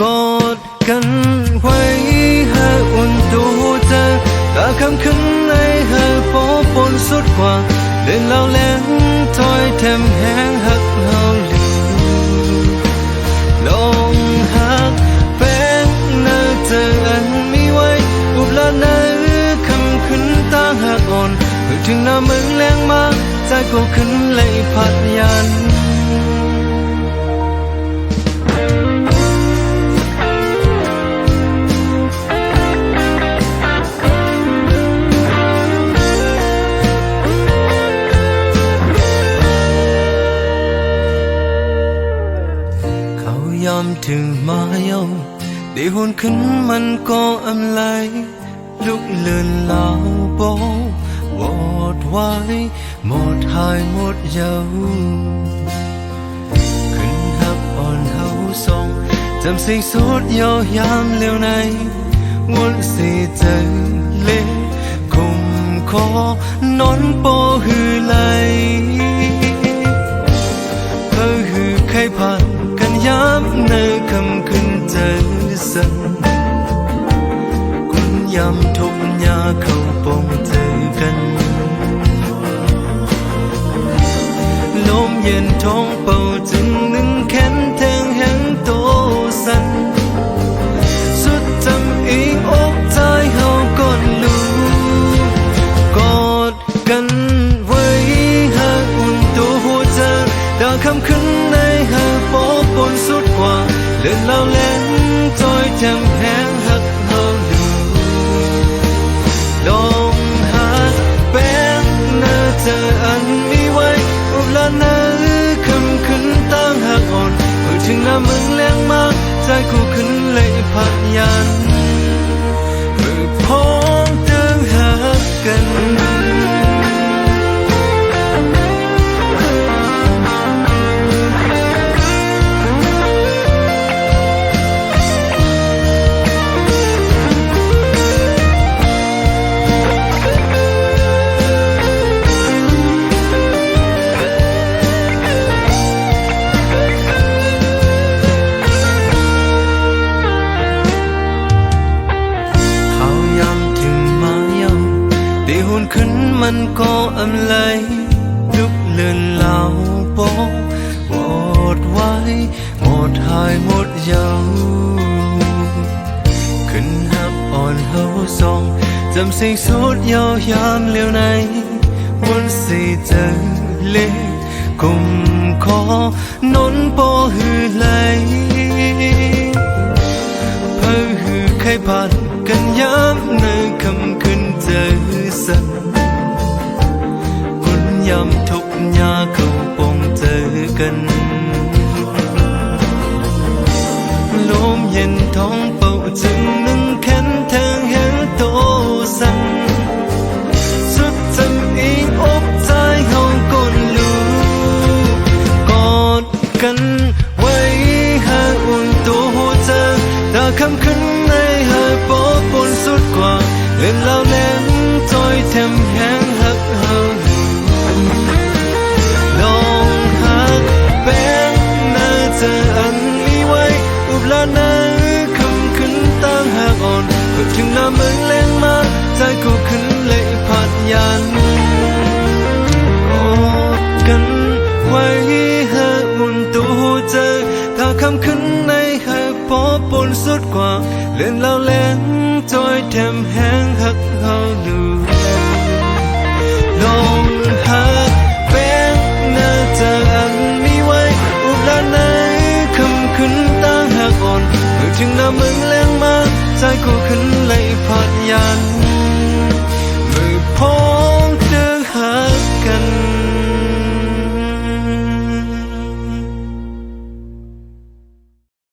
กอดกันไว้ให้อุ่นตัวเธอตาคำขึ้นในให้ปอปนสุดกว่าเล่นเราแรงถอยแถมแห้งหักเฮาลืมลองหักแป้งเนื้อเธออันมีไว้อุบลาเนื้อคำขึ้นตาหักอ่อนเมื่อถึงหน้ามึงแรงมาใจก็ขึ้นเลยพัดยันยามถึงมาเย้าได้หุ่นขึ้นมันก็อำไลลุกเลื่อนลาวโบวอดไว้หมดหายหมดเย้าขึ้นหักอ่อนเฮาสองจำสิ่งสุดยาวยามเลี้ยวในวนสีเจอเล่คุมคอนอนโปหือไหลเธอหือใครผ่านย้ำในคำขึ้นเจอสันคุณย้ำทุกยาเข้าปองเจอกันลมเย็นท้องเป่าจึงนึ่งแขนแทงแห่งโตสันสุดจำอีกอกใจเฮาก่อนลูกกอดกันไว้หากอุ่นตัวหัวใจดาคำขึ้นในหากปอปนสุดกว่าเล่นเราแรงจอยแถมแห้งหักเฮาดูลองหักแป้งเนื้อเธออันมีไว้อุบลาเนื้อคำขึ้นตั้งหักอ่อนเมื่อถึงหน้ามึงแรงมากใจกูขึ้นเลยพัดยันเมื่อพ้องตึงหักกันขึ้นมันก็อำไลลุกเลื่อนลาวโปวอดไว้หมดหายหมดเยาขึ้นหักอ่อนเฮาสองจำสิ่งสุดยาวยามเลี้ยวในวนสีเจอเล่กุมคอนนโปหือไหลเพื่อหือใครผ่านกันย้ำในคำขึ้นเจอสันคุณย้ำทุกยาเข้าปองเจอกันลมเย็นท้องเป่าจึงนึ่งแขนแทงแห่งโตสันสุดจำอีกอกใจเฮาก่อนลูกกอดกันไว้หากอุ่นตัวหัวใจตาคำขึ้นในหากปอปนสุดกว่าเล่นเราแรงจอยแถมแห้งหักเฮาลองหักแป้งเนื้อเธออันมีไว้อุบลาเนื้อคำขึ้นตั้งหักอ่อนเมื่อถึงหน้ามึงแรงมาใจกูขึ้นเลยพัดยันกอดกันไว้หากอุ่นตัวหัวใจถ้าคำขึ้นในหากปอปนสุดกว่าเล่นเราแรงจอยแถมแห้งหักเฮาดูลองหักแป้งเนื้อเธออันมีไว้อุบลาเนื้อคำขึ้นตั้งหักอ่อนเมื่อถึงหน้ามึงแรงมาใจกูขึ้นเลยพัดยันเมื่อพ้อ